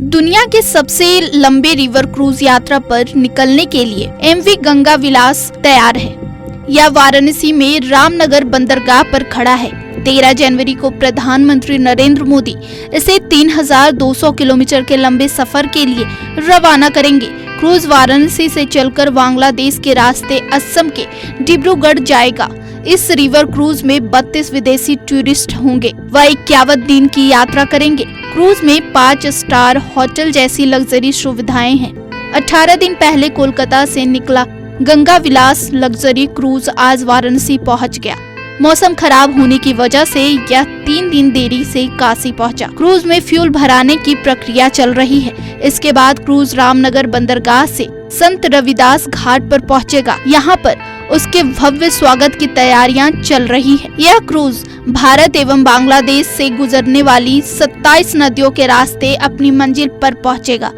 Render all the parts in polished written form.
दुनिया के सबसे लंबे रिवर क्रूज यात्रा पर निकलने के लिए एमवी गंगा विलास तैयार है। यह वाराणसी में रामनगर बंदरगाह पर खड़ा है। 13 जनवरी को प्रधानमंत्री नरेंद्र मोदी इसे 3200 किलोमीटर के लंबे सफर के लिए रवाना करेंगे। क्रूज वाराणसी से चलकर बांग्लादेश के रास्ते असम के डिब्रूगढ़ जाएगा। इस रिवर क्रूज में 32 विदेशी टूरिस्ट होंगे। वह 51 दिन की यात्रा करेंगे। क्रूज में 5 स्टार होटल जैसी लग्जरी सुविधाएं हैं। 18 दिन पहले कोलकाता से निकला गंगा विलास लग्जरी क्रूज आज वाराणसी पहुंच गया। मौसम खराब होने की वजह से यह 3 दिन देरी से काशी पहुंचा। क्रूज में फ्यूल भराने की प्रक्रिया चल रही है। इसके बाद क्रूज रामनगर बंदरगाह से संत रविदास घाट पर पहुंचेगा। यहाँ पर उसके भव्य स्वागत की तैयारियां चल रही है। यह क्रूज भारत एवं बांग्लादेश से गुजरने वाली 27 नदियों के रास्ते अपनी मंजिल पर पहुंचेगा।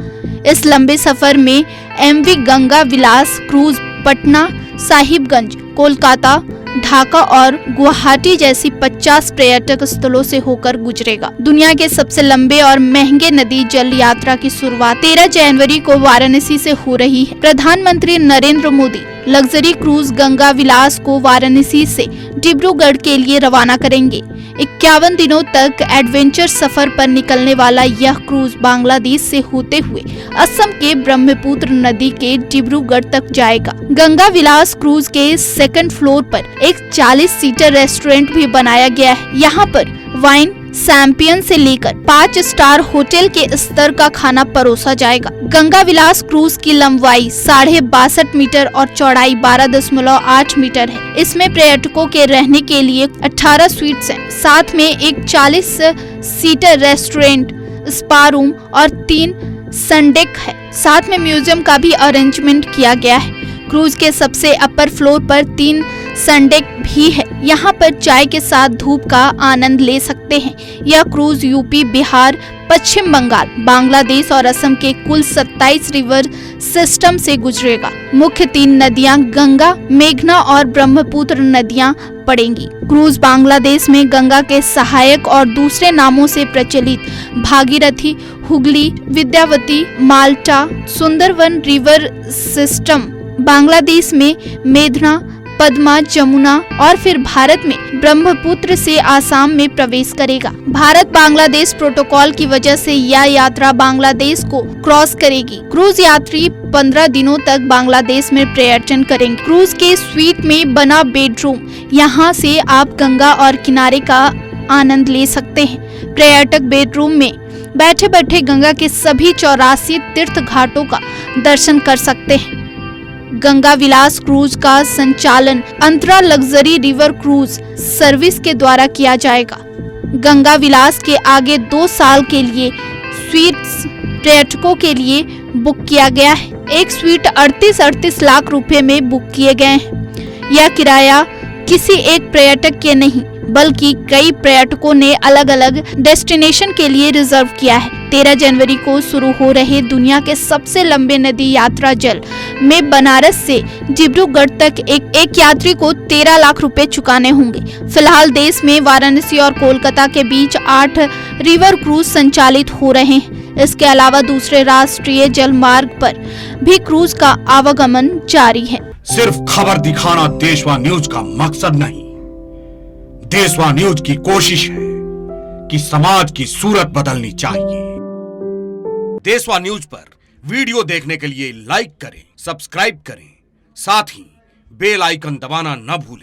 इस लंबे सफर में एमवी गंगा विलास क्रूज पटना, साहिबगंज, कोलकाता, ढाका और गुवाहाटी जैसी 50 पर्यटक स्थलों से होकर गुजरेगा। दुनिया के सबसे लंबे और महंगे नदी जल यात्रा की शुरुआत 13 जनवरी को वाराणसी से हो रही है। प्रधानमंत्री नरेंद्र मोदी लग्जरी क्रूज गंगा विलास को वाराणसी से डिब्रूगढ़ के लिए रवाना करेंगे। 51 दिनों तक एडवेंचर सफर पर निकलने वाला यह क्रूज बांग्लादेश से होते हुए असम के ब्रह्मपुत्र नदी के डिब्रूगढ़ तक जाएगा। गंगा विलास क्रूज के सेकंड फ्लोर पर एक 40 सीटर रेस्टोरेंट भी बनाया गया है। यहाँ पर वाइन चैंपियन से लेकर 5 स्टार होटल के स्तर का खाना परोसा जाएगा। गंगा विलास क्रूज की लंबाई 62.5 मीटर और चौड़ाई 12.8 मीटर है। इसमें पर्यटकों के रहने के लिए 18 स्वीट्स हैं। साथ में एक 40 सीटर रेस्टोरेंट, स्पा रूम और 3 सनडेक है। साथ में म्यूजियम का भी अरेंजमेंट किया गया है। क्रूज के सबसे अपर फ्लोर पर 3 सनडेक भी है। यहाँ पर चाय के साथ धूप का आनंद ले सकते हैं। यह क्रूज यूपी, बिहार, पश्चिम बंगाल, बांग्लादेश और असम के कुल 27 रिवर सिस्टम से गुजरेगा। मुख्य 3 नदियाँ गंगा, मेघना और ब्रह्मपुत्र नदियाँ पड़ेंगी। क्रूज बांग्लादेश में गंगा के सहायक और दूसरे नामों से प्रचलित भागीरथी, हुगली, विद्यावती, माल्टा, सुंदरवन रिवर सिस्टम, बांग्लादेश में मेघना, पद्मा, जमुना और फिर भारत में ब्रह्मपुत्र से आसाम में प्रवेश करेगा। भारत बांग्लादेश प्रोटोकॉल की वजह से यह यात्रा बांग्लादेश को क्रॉस करेगी। क्रूज यात्री 15 दिनों तक बांग्लादेश में पर्यटन करेंगे। क्रूज के स्वीट में बना बेडरूम, यहाँ से आप गंगा और किनारे का आनंद ले सकते हैं। पर्यटक बेडरूम में बैठे बैठे गंगा के सभी 84 तीर्थ घाटों का दर्शन कर सकते हैं। गंगा विलास क्रूज का संचालन अंतरा लग्जरी रिवर क्रूज सर्विस के द्वारा किया जाएगा। गंगा विलास के आगे 2 साल के लिए स्वीट्स पर्यटकों के लिए बुक किया गया है। एक स्वीट 38 लाख रुपए में बुक किए गए हैं। यह किराया किसी एक पर्यटक के नहीं बल्कि कई पर्यटकों ने अलग अलग डेस्टिनेशन के लिए रिजर्व किया है। 13 जनवरी को शुरू हो रहे दुनिया के सबसे लंबे नदी यात्रा जल में बनारस से डिब्रूगढ़ तक एक यात्री को 13 लाख रुपए चुकाने होंगे। फिलहाल देश में वाराणसी और कोलकाता के बीच 8 रिवर क्रूज संचालित हो रहे हैं। इसके अलावा दूसरे राष्ट्रीय जल मार्ग पर भी क्रूज का आवागमन जारी है। सिर्फ खबर दिखाना देशवा न्यूज का मकसद नहीं। देशवा न्यूज की कोशिश है कि समाज की सूरत बदलनी चाहिए। देशवा न्यूज पर वीडियो देखने के लिए लाइक करें, सब्सक्राइब करें, साथ ही बेल आइकन दबाना न भूलें।